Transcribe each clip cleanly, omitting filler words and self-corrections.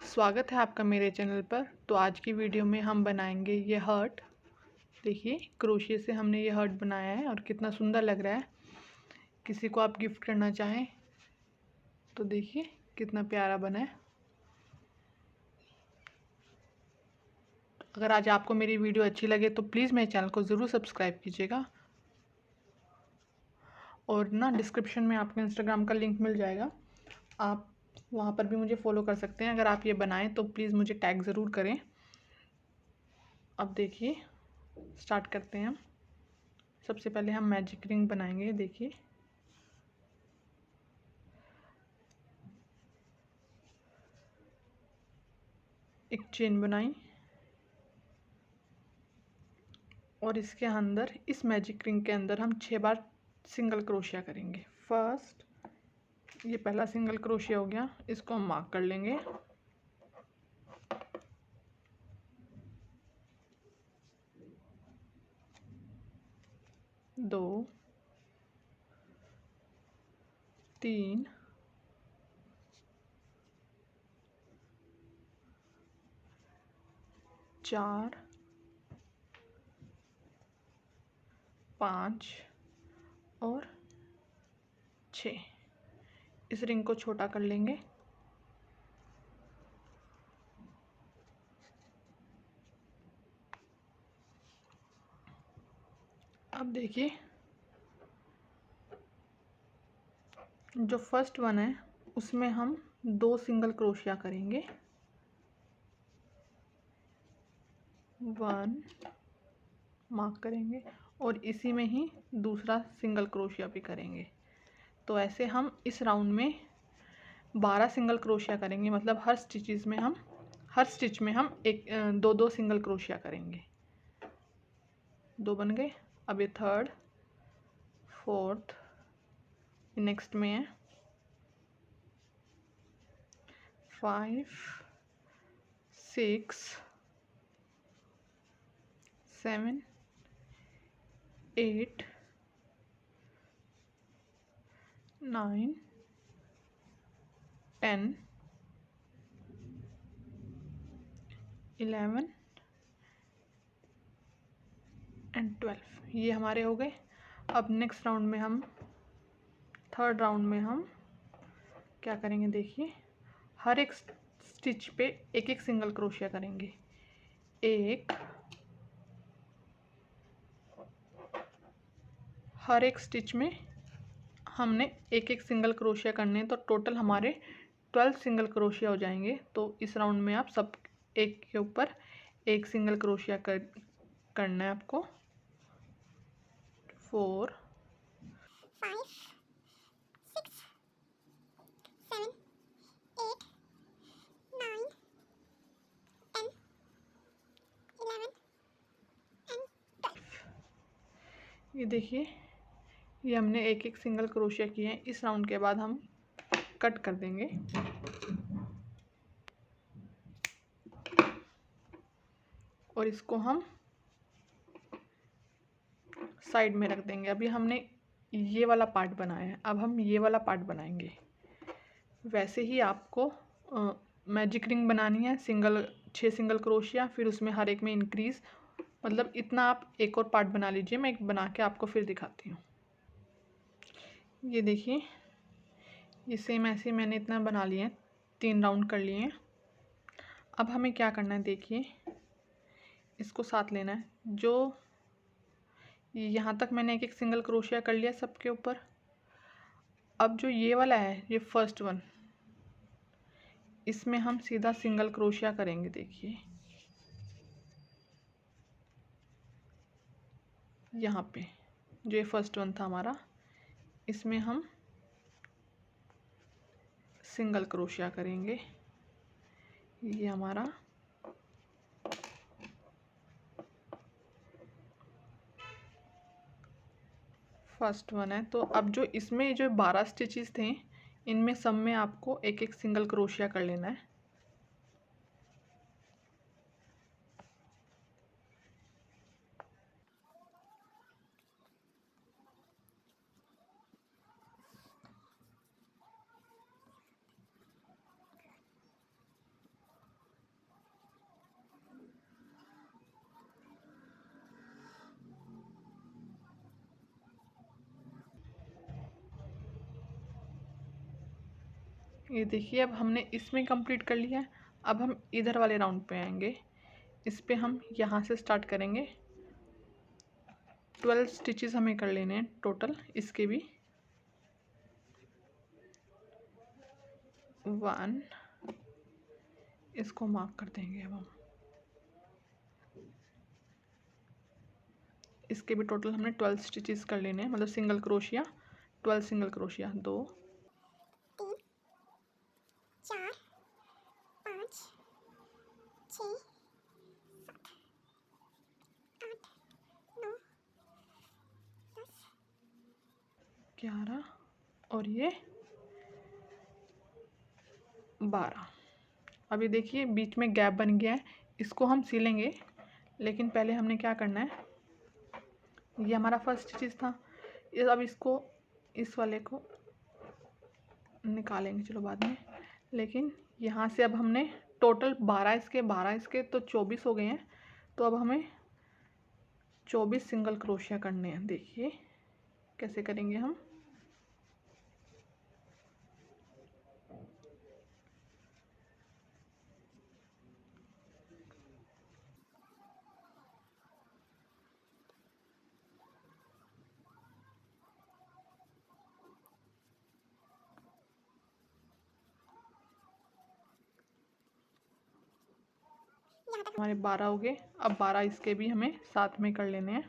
स्वागत है आपका मेरे चैनल पर। तो आज की वीडियो में हम बनाएंगे ये हर्ट। देखिए क्रोशिया से हमने ये हर्ट बनाया है और कितना सुंदर लग रहा है। किसी को आप गिफ्ट करना चाहें तो देखिए कितना प्यारा बना है। अगर आज आपको मेरी वीडियो अच्छी लगे तो प्लीज़ मेरे चैनल को ज़रूर सब्सक्राइब कीजिएगा और ना डिस्क्रिप्शन में आपको इंस्टाग्राम का लिंक मिल जाएगा, आप वहाँ पर भी मुझे फॉलो कर सकते हैं। अगर आप ये बनाएं तो प्लीज़ मुझे टैग ज़रूर करें। अब देखिए स्टार्ट करते हैं हम। सबसे पहले हम मैजिक रिंग बनाएंगे। देखिए एक चेन बनाई और इसके अंदर इस मैजिक रिंग के अंदर हम 6 बार सिंगल क्रोशिया करेंगे। फर्स्ट ये पहला सिंगल क्रोशिया हो गया, इसको हम मार्क कर लेंगे। दो, तीन, चार, पाँच और 6। इस रिंग को छोटा कर लेंगे। अब देखिए जो फर्स्ट वन है उसमें हम 2 सिंगल क्रोशिया करेंगे। 1 मार्क करेंगे और इसी में ही दूसरा सिंगल क्रोशिया भी करेंगे। तो ऐसे हम इस राउंड में 12 सिंगल क्रोशिया करेंगे। मतलब हर स्टिच में हम एक दो सिंगल क्रोशिया करेंगे। 2 बन गए। अब ये थर्ड, फोर्थ, नेक्स्ट में है 5, 6, 7, 8, 9, 10, 11 एंड 12। ये हमारे हो गए। अब नेक्स्ट राउंड में हम थर्ड राउंड में हम क्या करेंगे, देखिए हर एक स्टिच पे एक एक सिंगल क्रोशिया करेंगे। हर एक स्टिच में हमने एक एक सिंगल क्रोशिया करने हैं, तो टोटल हमारे 12 सिंगल क्रोशिया हो जाएंगे। तो इस राउंड में आप सब एक के ऊपर एक सिंगल क्रोशिया करना है आपको। 4, 5, 6, 7, 8, 9, 10, 11 and 12। ये देखिए ये हमने एक एक सिंगल क्रोशिया किए हैं। इस राउंड के बाद हम कट कर देंगे। और इसको हम साइड में रख देंगे। अभी हमने ये वाला पार्ट बनाया है, अब हम ये वाला पार्ट बनाएंगे। वैसे ही आपको मैजिक रिंग बनानी है। 6 सिंगल क्रोशिया, फिर उसमें हर एक में इंक्रीज, मतलब इतना आप एक और पार्ट बना लीजिए। मैं एक बना के आपको फिर दिखाती हूँ। ये देखिए ये सेम ऐसे मैंने इतना बना लिए हैं, 3 राउंड कर लिए हैं। अब हमें क्या करना है, देखिए इसको साथ लेना है। जो यहाँ तक मैंने एक एक सिंगल क्रोशिया कर लिया सबके ऊपर। अब जो ये वाला है, ये फर्स्ट वन, इसमें हम सीधा सिंगल क्रोशिया करेंगे। देखिए यहाँ पे जो ये फर्स्ट वन था हमारा, इसमें हम सिंगल क्रोशिया करेंगे। ये हमारा फर्स्ट वन है। तो अब जो इसमें जो 12 स्टिचेस थे, इनमें सब में आपको एक एक सिंगल क्रोशिया कर लेना है। ये देखिए अब हमने इसमें कंप्लीट कर लिया है। अब हम इधर वाले राउंड पे आएंगे। इस पे हम यहाँ से स्टार्ट करेंगे। 12 स्टिचेस हमें कर लेने हैं टोटल। इसके भी 1, इसको मार्क कर देंगे। अब हम इसके भी टोटल हमने 12 स्टिचेस कर लेने हैं, मतलब सिंगल क्रोशिया 12 सिंगल क्रोशिया। 2 3 4 5 6 7 8 9 10 11 और ये 12। अभी देखिए बीच में गैप बन गया है, इसको हम सिलेंगे। लेकिन पहले हमने क्या करना है, ये हमारा फर्स्ट चीज़ था। अब इसको इस वाले को निकालेंगे, चलो बाद में। लेकिन यहाँ से अब हमने टोटल 12 इसके तो 24 हो गए हैं। तो अब हमें 24 सिंगल क्रोशिया करने हैं। देखिए कैसे करेंगे हम। यहाँ तक हमारे 12 हो गए। अब 12 इसके भी हमें साथ में कर लेने हैं।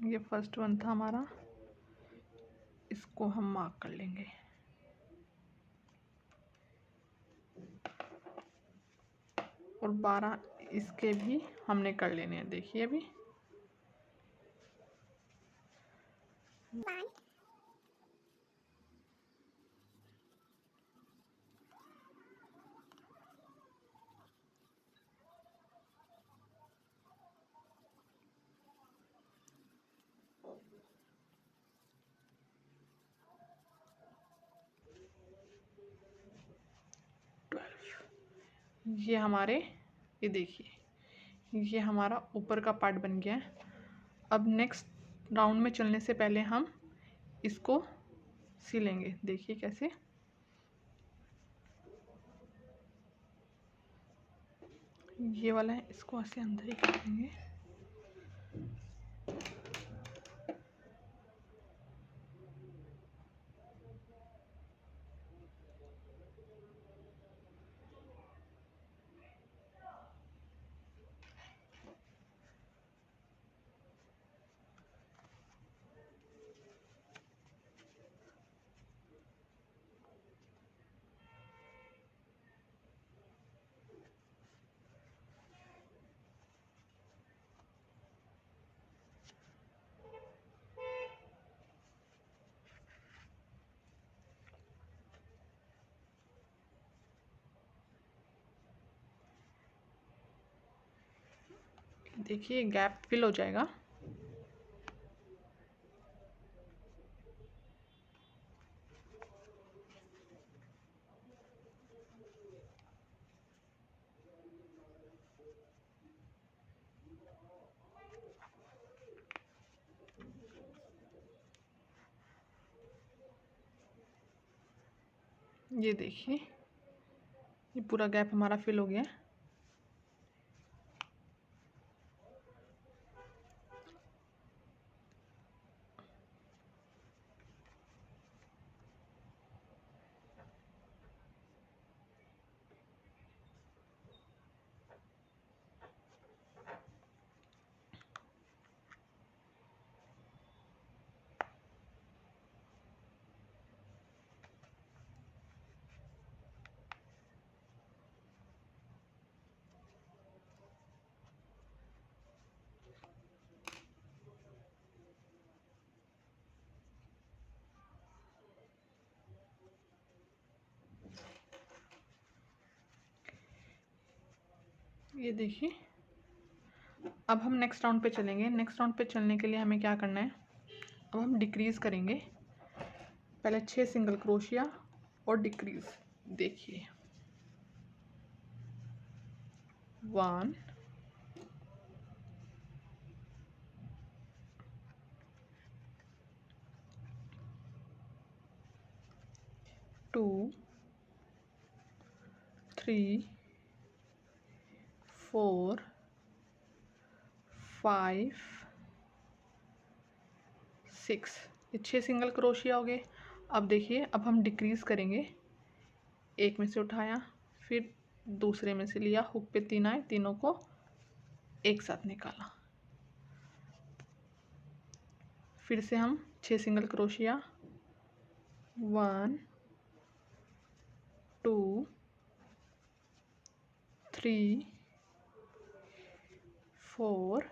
ये फर्स्ट वन था हमारा, इसको हम मार्क कर लेंगे। और 12 इसके भी हमने कर लेने हैं। देखिए अभी 1 ये हमारे, ये देखिए ये हमारा ऊपर का पार्ट बन गया है। अब नेक्स्ट राउंड में चलने से पहले हम इसको सिलेंगे। देखिए कैसे। ये वाला है, इसको ऐसे अंदर ही कर देंगे। देखिए गैप फिल हो जाएगा। ये देखिए ये पूरा गैप हमारा फिल हो गया। ये देखिए अब हम नेक्स्ट राउंड पे चलेंगे। नेक्स्ट राउंड पे चलने के लिए हमें क्या करना है, अब हम डिक्रीज़ करेंगे। पहले 6 सिंगल क्रोशिया और डिक्रीज़। देखिए 1 2 3 4 5 6, ये 6 सिंगल क्रोशिया हो गए। अब देखिए, अब हम डिक्रीज़ करेंगे। एक में से उठाया, फिर दूसरे में से लिया, हुक पे 3 आए, तीनों को एक साथ निकाला। फिर से हम 6 सिंगल क्रोशिया, 1 2 3 4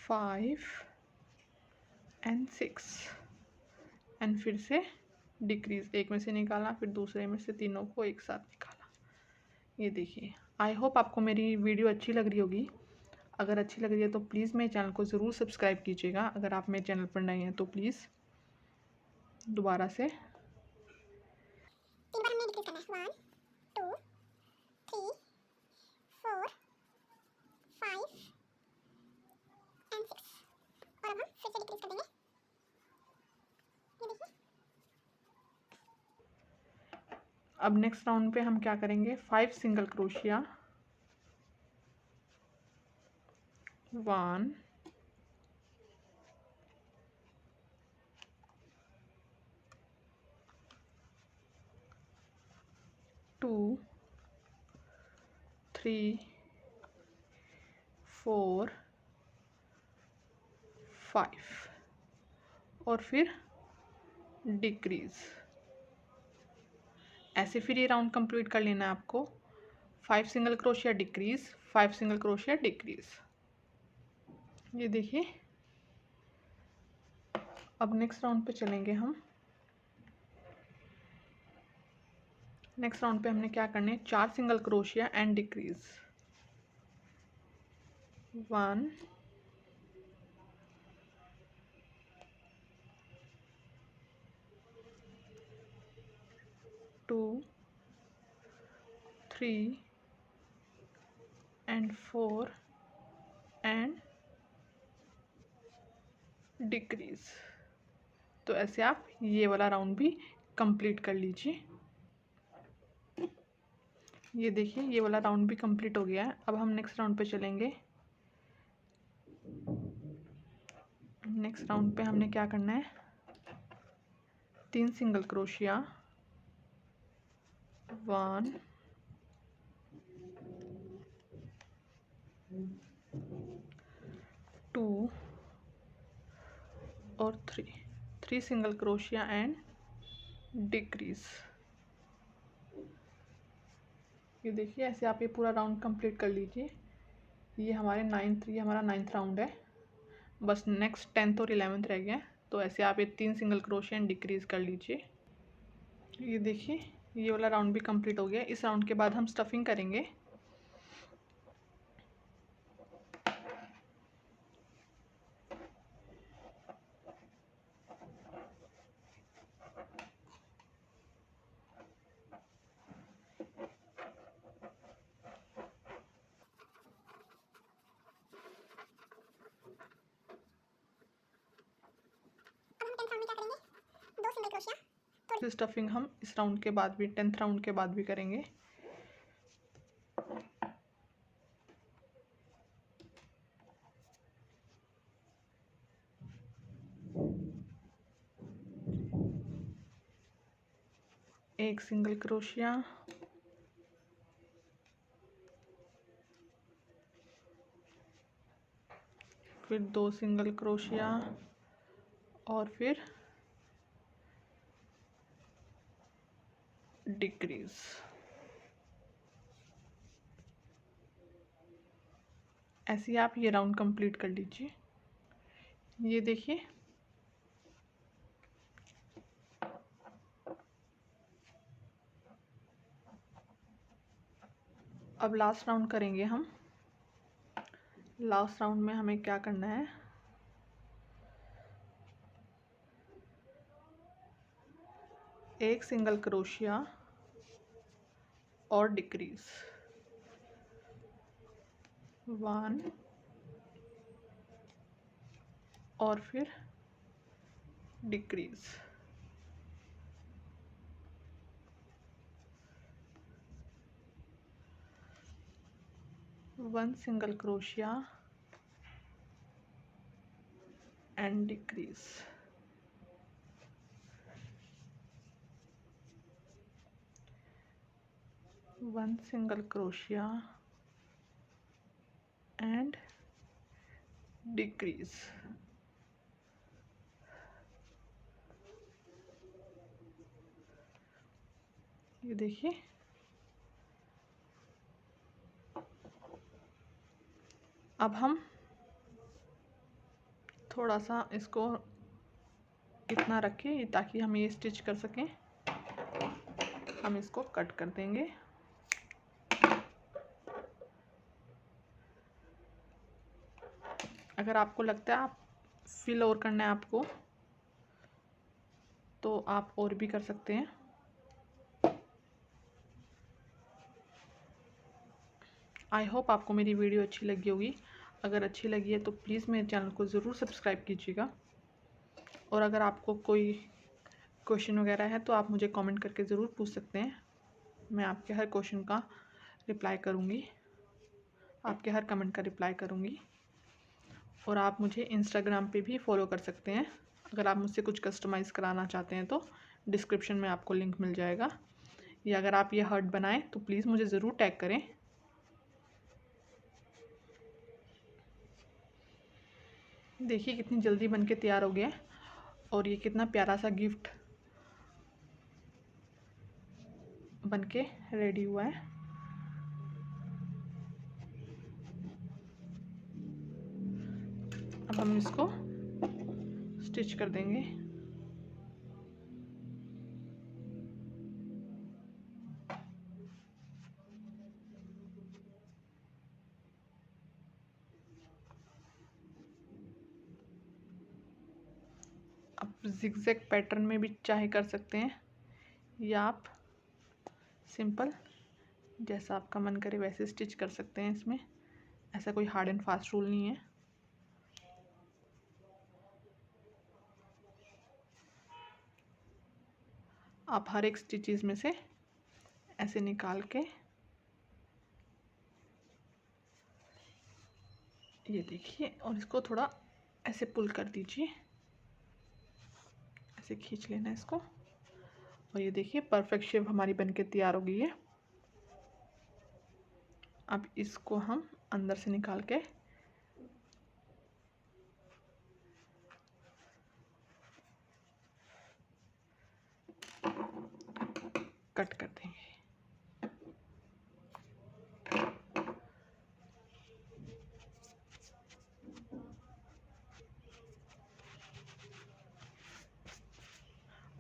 5 एंड 6 एंड फिर से डिक्रीज, एक में से निकाला, फिर दूसरे में से, तीनों को एक साथ निकाला। ये देखिए, आई होप आपको मेरी वीडियो अच्छी लग रही होगी। अगर अच्छी लग रही है तो प्लीज़ मेरे चैनल को ज़रूर सब्सक्राइब कीजिएगा। अगर आप मेरे चैनल पर नए हैं तो प्लीज़ दोबारा से 3 बार हमने डिक्रीज करना है। 1 2 3 4 5 एंड 6 और अब हम फिर से डिक्रीज कर देंगे। ये देखिए, अब नेक्स्ट राउंड पे हम क्या करेंगे, 5 सिंगल क्रोशिया, 1 2 3 4 5 और फिर डिक्रीज। ऐसे फिर ये राउंड कंप्लीट कर लेना है आपको। 5 single crochet decrease, 5 single crochet decrease. ये देखिए, अब नेक्स्ट राउंड पे चलेंगे हम। नेक्स्ट राउंड पे हमने क्या करने हैं, 4 single crochet and decrease, 1 2 3 and 4 and decrease. तो ऐसे आप ये वाला राउंड भी कंप्लीट कर लीजिए। ये देखिए, ये वाला राउंड भी कंप्लीट हो गया है। अब हम नेक्स्ट राउंड पे चलेंगे। नेक्स्ट राउंड पे हमने क्या करना है, 3 सिंगल क्रोशिया, 1 2 और 3 सिंगल क्रोशिया एंड डिक्रीज। ये देखिए, ऐसे आप ये पूरा राउंड कंप्लीट कर लीजिए। ये हमारा 9th राउंड है। बस नेक्स्ट 10th और 11th रह गया है। तो ऐसे आप ये 3 सिंगल क्रोशिया एंड डिक्रीज कर लीजिए। ये देखिए, ये वाला राउंड भी कंप्लीट हो गया। इस राउंड के बाद हम स्टफिंग करेंगे। अब हम 10th राउंड में क्या करेंगे, 2 सिंगल क्रोशिया, स्टफिंग हम इस राउंड के बाद भी, 10th राउंड के बाद भी करेंगे। एक सिंगल क्रोशिया, फिर 2 सिंगल क्रोशिया और फिर डिक्रीज। ऐसे ही आप ये राउंड कंप्लीट कर लीजिए। ये देखिए, अब लास्ट राउंड करेंगे हम। लास्ट राउंड में हमें क्या करना है, एक सिंगल क्रोशिया और डिक्रीज, 1 और फिर decrease, 1 single crochet and decrease, 1 single crochet and decrease. ये देखिए अब हम थोड़ा सा इसको इतना रखें ताकि हम ये स्टिच कर सकें। हम इसको कट कर देंगे। अगर आपको लगता है आप फिल और करना है आपको, तो आप और भी कर सकते हैं। आई होप आपको मेरी वीडियो अच्छी लगी होगी। अगर अच्छी लगी है तो प्लीज़ मेरे चैनल को ज़रूर सब्सक्राइब कीजिएगा। और अगर आपको कोई क्वेश्चन वगैरह है तो आप मुझे कमेंट करके ज़रूर पूछ सकते हैं। मैं आपके हर क्वेश्चन का रिप्लाई करूँगी, आपके हर कमेंट का रिप्लाई करूँगी। और आप मुझे इंस्टाग्राम पे भी फॉलो कर सकते हैं। अगर आप मुझसे कुछ कस्टमाइज़ कराना चाहते हैं तो डिस्क्रिप्शन में आपको लिंक मिल जाएगा। या अगर आप ये हर्ट बनाएं तो प्लीज़ मुझे ज़रूर टैग करें। देखिए कितनी जल्दी बनके तैयार हो गया और ये कितना प्यारा सा गिफ्ट बनके रेडी हुआ है। अब हम इसको स्टिच कर देंगे। आप जिगजैग पैटर्न में भी चाहे कर सकते हैं या आप सिंपल जैसा आपका मन करे वैसे स्टिच कर सकते हैं। इसमें ऐसा कोई हार्ड एंड फास्ट रूल नहीं है। आप हर एक स्टिचेस में से ऐसे निकाल के ये देखिए और इसको थोड़ा ऐसे पुल कर दीजिए, ऐसे खींच लेना इसको। और ये देखिए परफेक्ट शेप हमारी बनके तैयार हो गई है। अब इसको हम अंदर से निकाल के कट कर देंगे।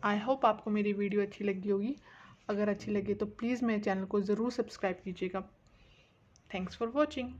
आई होप आपको मेरी वीडियो अच्छी लगी होगी। अगर अच्छी लगी तो प्लीज़ मेरे चैनल को ज़रूर सब्सक्राइब कीजिएगा। Thanks for watching.